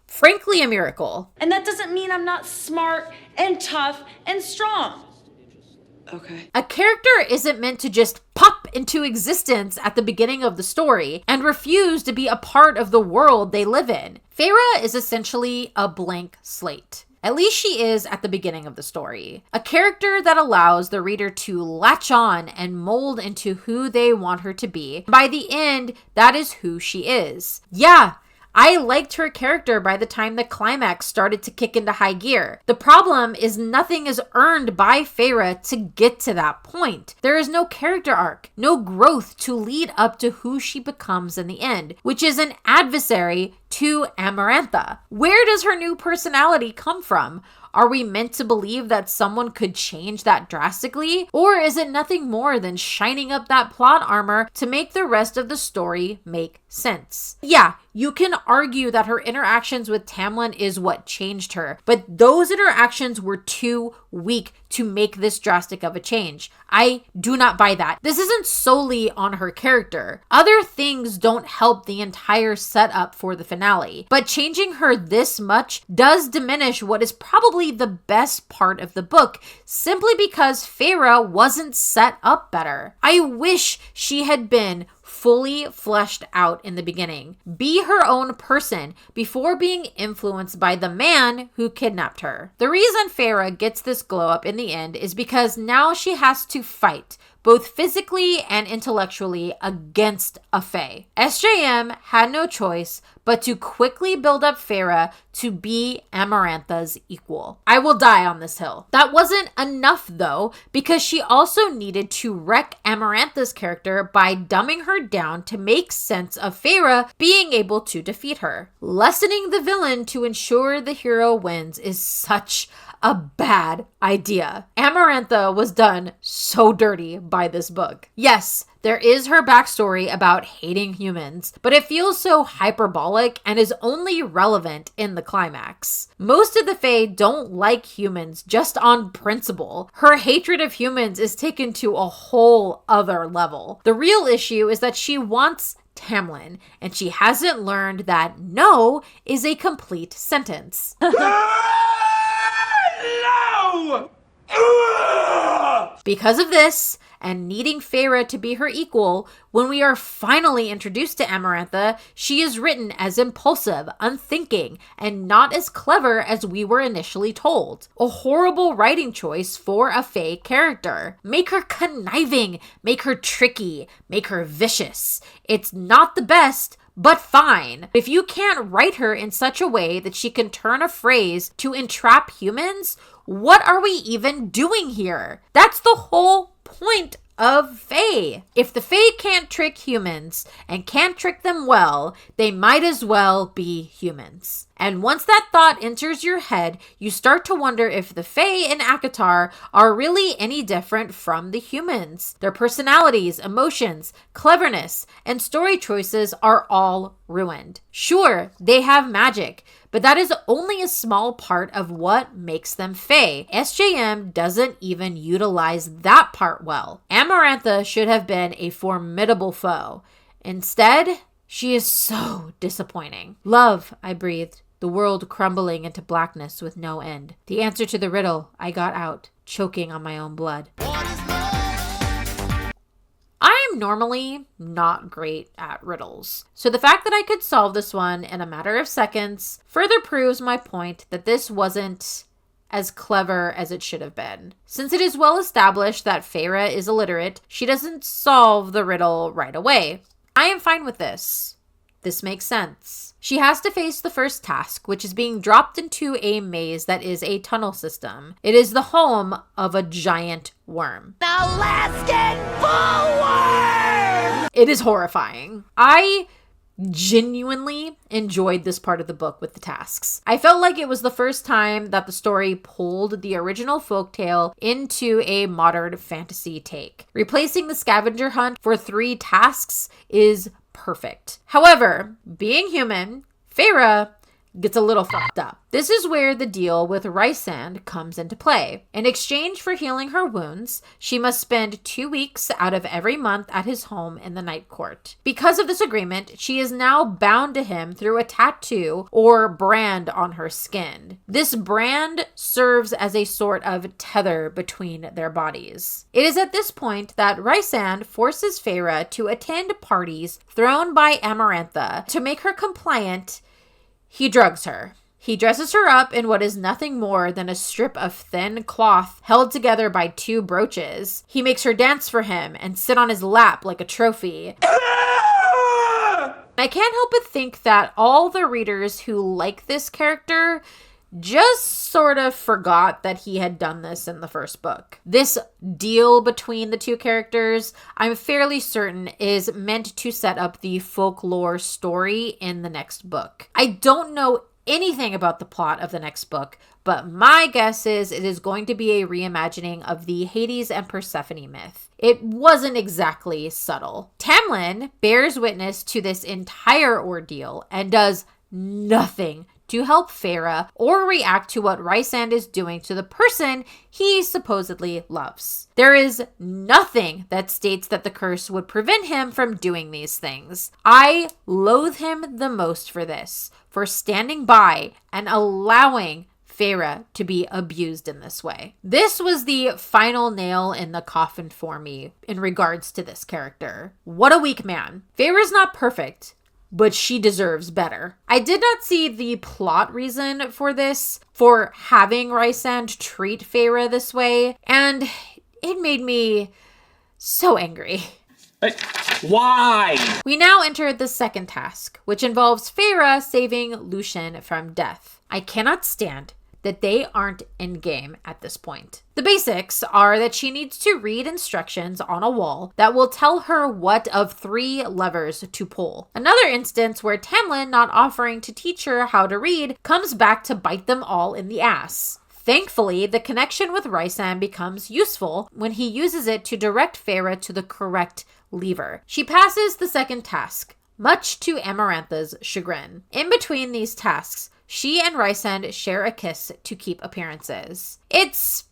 frankly a miracle. And that doesn't mean I'm not smart and tough and strong. Okay. A character isn't meant to just pop into existence at the beginning of the story and refuse to be a part of the world they live in. Feyre is essentially a blank slate. At least she is at the beginning of the story. A character that allows the reader to latch on and mold into who they want her to be. By the end, that is who she is. Yeah, I liked her character by the time the climax started to kick into high gear. The problem is nothing is earned by Feyre to get to that point. There is no character arc, no growth to lead up to who she becomes in the end, which is an adversary to Amarantha. Where does her new personality come from? Are we meant to believe that someone could change that drastically? Or is it nothing more than shining up that plot armor to make the rest of the story make sense? Yeah, you can argue that her interactions with Tamlin is what changed her, but those interactions were too weak to make this drastic of a change. I do not buy that. This isn't solely on her character. Other things don't help the entire setup for the finale, but changing her this much does diminish what is probably the best part of the book, simply because Feyre wasn't set up better. I wish she had been fully fleshed out in the beginning. Be her own person before being influenced by the man who kidnapped her. The reason Feyre gets this glow up in the end is because now she has to fight, both physically and intellectually, against a Fae. SJM had no choice but to quickly build up Feyre to be Amarantha's equal. I will die on this hill. That wasn't enough though, because she also needed to wreck Amarantha's character by dumbing her down to make sense of Feyre being able to defeat her. Lessening the villain to ensure the hero wins is such a bad idea. Amarantha was done so dirty by this book. Yes, there is her backstory about hating humans, but it feels so hyperbolic and is only relevant in the climax. Most of the Fae don't like humans just on principle. Her hatred of humans is taken to a whole other level. The real issue is that she wants Tamlin, and she hasn't learned that no is a complete sentence. No! Because of this, and needing Feyre to be her equal, when we are finally introduced to Amarantha, she is written as impulsive, unthinking, and not as clever as we were initially told. A horrible writing choice for a Fae character. Make her conniving, make her tricky, make her vicious. It's not the best, but fine. If you can't write her in such a way that she can turn a phrase to entrap humans, what are we even doing here? That's the whole point of Fae. If the Fae can't trick humans and can't trick them well, they might as well be humans. And once that thought enters your head, you start to wonder if the Fae in ACOTAR are really any different from the humans. Their personalities, emotions, cleverness, and story choices are all ruined. Sure, they have magic, but that is only a small part of what makes them Fae. SJM doesn't even utilize that part well. Amarantha should have been a formidable foe. Instead, she is so disappointing. Love, I breathed. the world crumbling into blackness with no end. The answer to the riddle I got out, choking on my own blood. I am normally not great at riddles, so the fact that I could solve this one in a matter of seconds further proves my point that this wasn't as clever as it should have been. Since it is well established that Feyre is illiterate, she doesn't solve the riddle right away. I am fine with this. This makes sense. She has to face the first task, which is being dropped into a maze that is a tunnel system. It is the home of a giant worm. Alaskan bullworm! It is horrifying. I genuinely enjoyed this part of the book with the tasks. I felt like it was the first time that the story pulled the original folktale into a modern fantasy take. Replacing the scavenger hunt for 3 tasks is perfect. However, being human, Feyre gets a little fucked up. This is where the deal with Rysand comes into play. In exchange for healing her wounds, she must spend 2 weeks out of every month at his home in the Night Court. Because of this agreement, she is now bound to him through a tattoo or brand on her skin. This brand serves as a sort of tether between their bodies. It is at this point that Rysand forces Feyre to attend parties thrown by Amarantha. To make her compliant, he drugs her. He dresses her up in what is nothing more than a strip of thin cloth held together by 2 brooches. He makes her dance for him and sit on his lap like a trophy. I can't help but think that all the readers who like this character just sort of forgot that he had done this in the first book. This deal between the 2 characters, I'm fairly certain, is meant to set up the folklore story in the next book. I don't know anything about the plot of the next book, but my guess is it is going to be a reimagining of the Hades and Persephone myth. It wasn't exactly subtle. Tamlin bears witness to this entire ordeal and does nothing to help Feyre or react to what Rysand is doing to the person he supposedly loves. There is nothing that states that the curse would prevent him from doing these things. I loathe him the most for this, for standing by and allowing Feyre to be abused in this way. This was the final nail in the coffin for me in regards to this character. What a weak man. Feyre's not perfect, but she deserves better. I did not see the plot reason for this, for having Rysand treat Feyre this way, and it made me so angry. Why? We now enter the second task, which involves Feyre saving Lucien from death. I cannot stand that they aren't in game at this point. The basics are that she needs to read instructions on a wall that will tell her what of 3 levers to pull. Another instance where Tamlin, not offering to teach her how to read, comes back to bite them all in the ass. Thankfully, the connection with Rysand becomes useful when he uses it to direct Feyre to the correct lever. She passes the second task, much to Amarantha's chagrin. In between these tasks, she and Rysand share a kiss to keep appearances. It's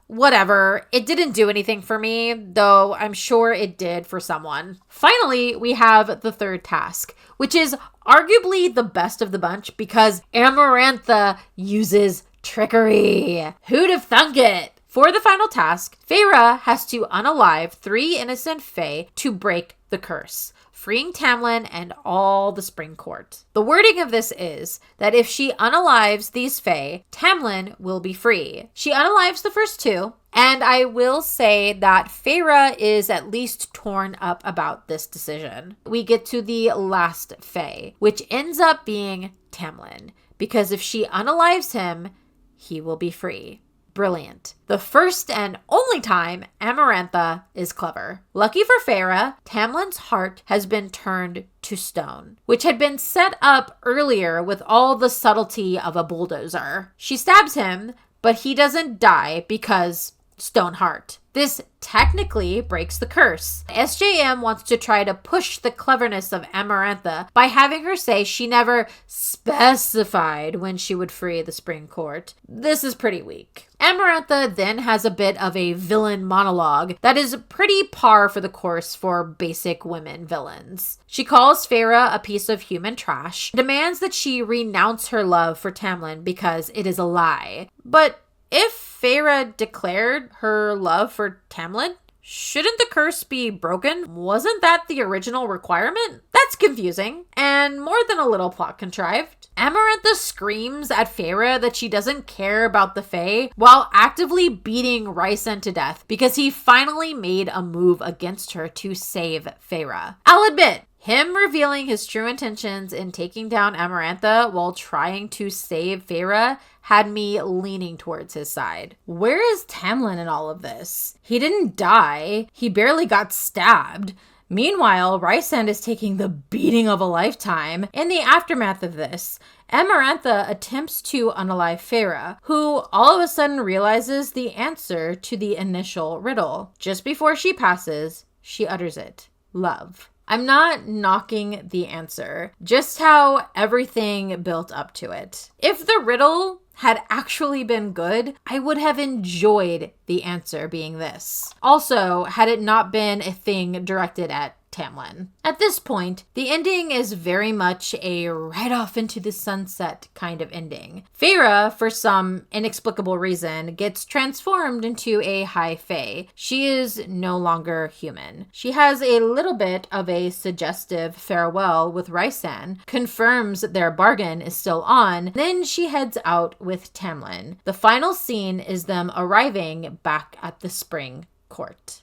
whatever. It didn't do anything for me, though I'm sure it did for someone. Finally, we have the third task, which is arguably the best of the bunch because Amarantha uses trickery. Who'd have thunk it? For the final task, Feyre has to unalive 3 innocent Fae to break the curse, freeing Tamlin and all the Spring Court. The wording of this is that if she unalives these Fae, Tamlin will be free. She unalives the first 2, and I will say that Feyre is at least torn up about this decision. We get to the last Fae, which ends up being Tamlin, because if she unalives him, he will be free. Brilliant. The first and only time Amarantha is clever. Lucky for Feyre, Tamlin's heart has been turned to stone, which had been set up earlier with all the subtlety of a bulldozer. She stabs him, but he doesn't die because stone heart. This technically breaks the curse. SJM wants to try to push the cleverness of Amarantha by having her say she never specified when she would free the Spring Court. This is pretty weak. Amarantha then has a bit of a villain monologue that is pretty par for the course for basic women villains. She calls Feyre a piece of human trash, demands that she renounce her love for Tamlin because it is a lie. But if Feyre declared her love for Tamlin, shouldn't the curse be broken? Wasn't that the original requirement? That's confusing, and more than a little plot contrived. Amarantha screams at Feyre that she doesn't care about the Fae while actively beating Rhysand to death because he finally made a move against her to save Feyre. I'll admit, him revealing his true intentions in taking down Amarantha while trying to save Feyre had me leaning towards his side. Where is Tamlin in all of this? He didn't die. He barely got stabbed. Meanwhile, Rhysand is taking the beating of a lifetime. In the aftermath of this, Amarantha attempts to unalive Feyre, who all of a sudden realizes the answer to the initial riddle. Just before she passes, she utters it. Love. I'm not knocking the answer, just how everything built up to it. If the riddle had actually been good, I would have enjoyed the answer being this. Also, had it not been a thing directed at Tamlin. At this point, the ending is very much a right off into the sunset kind of ending. Feyre, for some inexplicable reason, gets transformed into a high fae. She is no longer human. She has a little bit of a suggestive farewell with Rhysand, confirms their bargain is still on, then she heads out with Tamlin. The final scene is them arriving back at the Spring Court.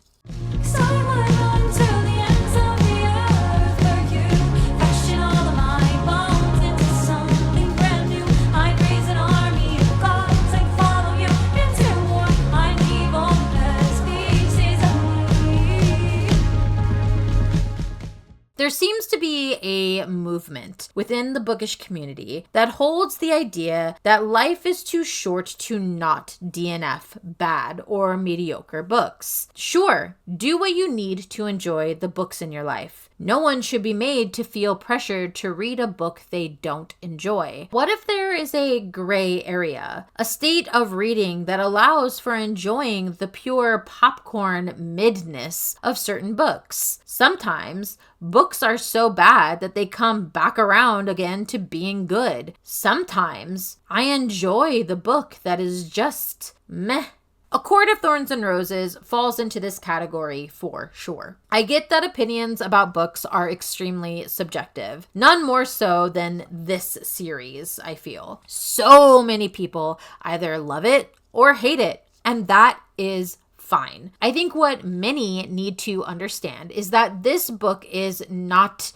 There seems to be a movement within the bookish community that holds the idea that life is too short to not DNF bad or mediocre books. Sure, do what you need to enjoy the books in your life. No one should be made to feel pressured to read a book they don't enjoy. What if there is a gray area, a state of reading that allows for enjoying the pure popcorn midness of certain books? Sometimes books are so bad that they come back around again to being good. Sometimes I enjoy the book that is just meh. A Court of Thorns and Roses falls into this category for sure. I get that opinions about books are extremely subjective, none more so than this series, I feel. So many people either love it or hate it, and that is fine. I think what many need to understand is that this book is not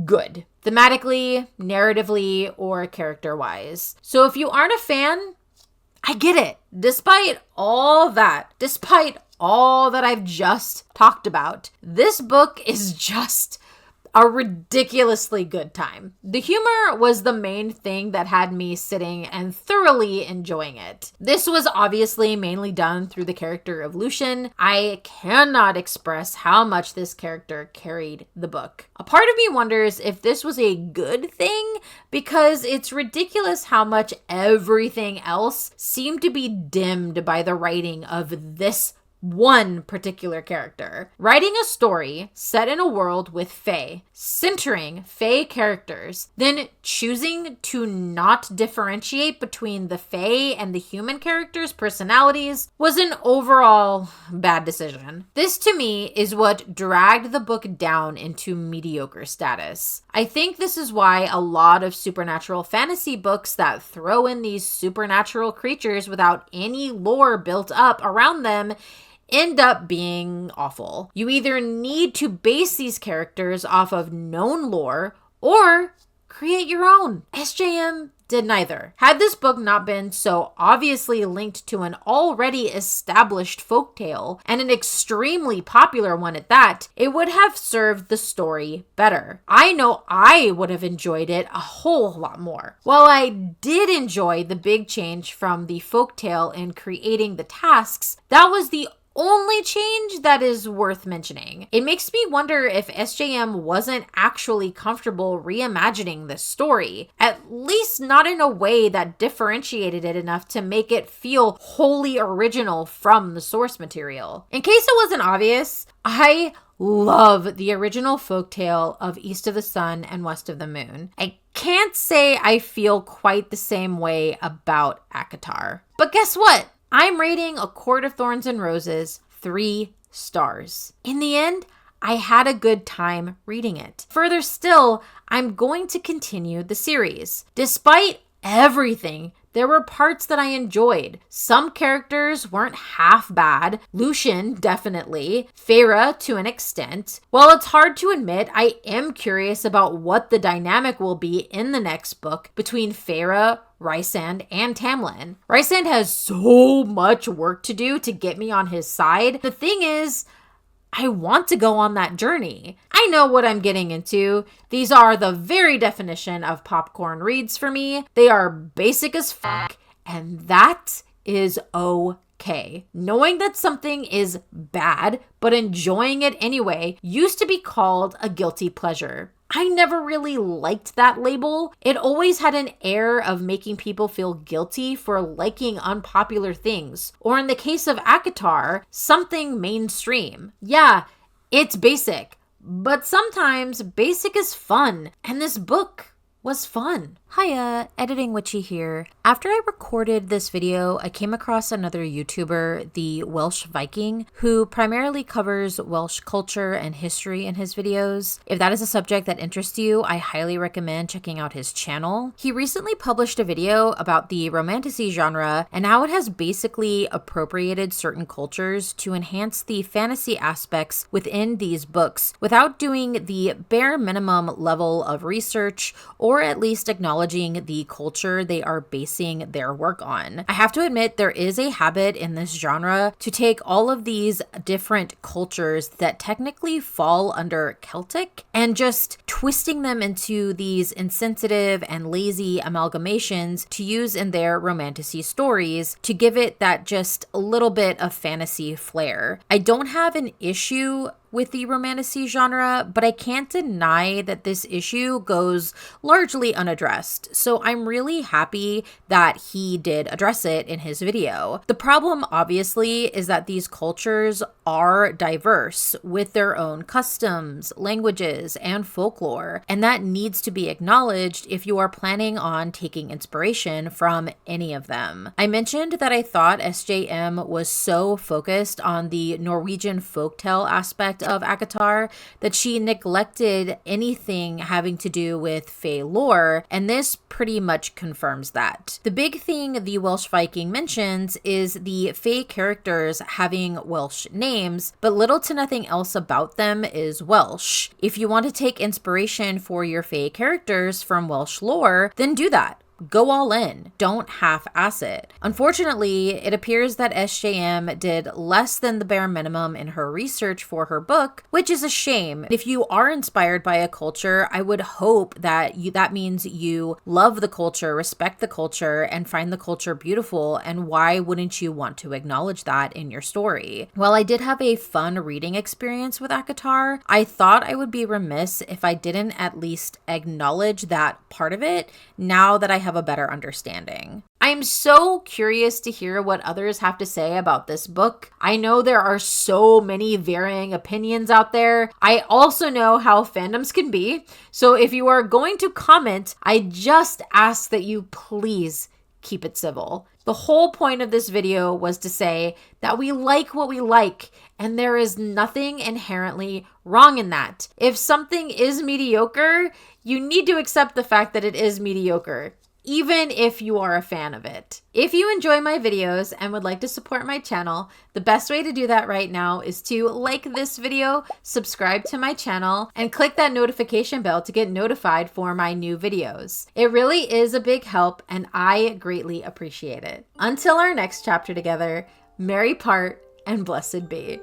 good, thematically, narratively, or character-wise. So if you aren't a fan, I get it. Despite all that I've just talked about, this book is just a ridiculously good time. The humor was the main thing that had me sitting and thoroughly enjoying it. This was obviously mainly done through the character of Lucien. I cannot express how much this character carried the book. A part of me wonders if this was a good thing, because it's ridiculous how much everything else seemed to be dimmed by the writing of this one particular character. Writing a story set in a world with Fae, centering Fae characters, then choosing to not differentiate between the Fae and the human characters' personalities was an overall bad decision. This to me is what dragged the book down into mediocre status. I think this is why a lot of supernatural fantasy books that throw in these supernatural creatures without any lore built up around them end up being awful. You either need to base these characters off of known lore or create your own. SJM did neither. Had this book not been so obviously linked to an already established folktale, and an extremely popular one at that, it would have served the story better. I know I would have enjoyed it a whole lot more. While I did enjoy the big change from the folktale in creating the tasks, that was the only change that is worth mentioning. It makes me wonder if SJM wasn't actually comfortable reimagining this story, at least not in a way that differentiated it enough to make it feel wholly original from the source material. In case it wasn't obvious, I love the original folktale of East of the Sun and West of the Moon. I can't say I feel quite the same way about ACOTAR. But guess what? I'm rating A Court of Thorns and Roses 3 stars. In the end, I had a good time reading it. Further still, I'm going to continue the series. Despite everything, there were parts that I enjoyed. Some characters weren't half bad. Lucien, definitely. Feyre, to an extent. While it's hard to admit, I am curious about what the dynamic will be in the next book between Feyre, Rysand, and Tamlin. Rysand has so much work to do to get me on his side. The thing is, I want to go on that journey. I know what I'm getting into. These are the very definition of popcorn reads for me. They are basic as fuck, and that is okay. Knowing that something is bad, but enjoying it anyway, used to be called a guilty pleasure. I never really liked that label. It always had an air of making people feel guilty for liking unpopular things, or in the case of ACOTAR, something mainstream. Yeah, it's basic, but sometimes basic is fun, and this book was fun. Hiya, Editing Witchy here. After I recorded this video, I came across another YouTuber, the Welsh Viking, who primarily covers Welsh culture and history in his videos. If that is a subject that interests you, I highly recommend checking out his channel. He recently published a video about the romantasy genre and how it has basically appropriated certain cultures to enhance the fantasy aspects within these books without doing the bare minimum level of research or at least acknowledging the culture they are basing their work on. I have to admit, there is a habit in this genre to take all of these different cultures that technically fall under Celtic and just twisting them into these insensitive and lazy amalgamations to use in their romantasy stories to give it that just a little bit of fantasy flair. I don't have an issue with the romantasy genre, but I can't deny that this issue goes largely unaddressed, so I'm really happy that he did address it in his video. The problem, obviously, is that these cultures are diverse with their own customs, languages, and folklore, and that needs to be acknowledged if you are planning on taking inspiration from any of them. I mentioned that I thought SJM was so focused on the Norwegian folktale aspect of ACOTAR that she neglected anything having to do with Fae lore, and this pretty much confirms that. The big thing the Welsh Viking mentions is the Fae characters having Welsh names, but little to nothing else about them is Welsh. If you want to take inspiration for your Fae characters from Welsh lore, then do that. Go all in. Don't half-ass it. Unfortunately, it appears that SJM did less than the bare minimum in her research for her book, which is a shame. If you are inspired by a culture, I would hope that that means you love the culture, respect the culture, and find the culture beautiful, and why wouldn't you want to acknowledge that in your story? While I did have a fun reading experience with ACOTAR, I thought I would be remiss if I didn't at least acknowledge that part of it now that I have a better understanding. I'm so curious to hear what others have to say about this book. I know there are so many varying opinions out there. I also know how fandoms can be. So if you are going to comment, I just ask that you please keep it civil. The whole point of this video was to say that we like what we like, and there is nothing inherently wrong in that. If something is mediocre, you need to accept the fact that it is mediocre, even if you are a fan of it. If you enjoy my videos and would like to support my channel, the best way to do that right now is to like this video, subscribe to my channel, and click that notification bell to get notified for my new videos. It really is a big help, and I greatly appreciate it. Until our next chapter together, merry part and blessed be.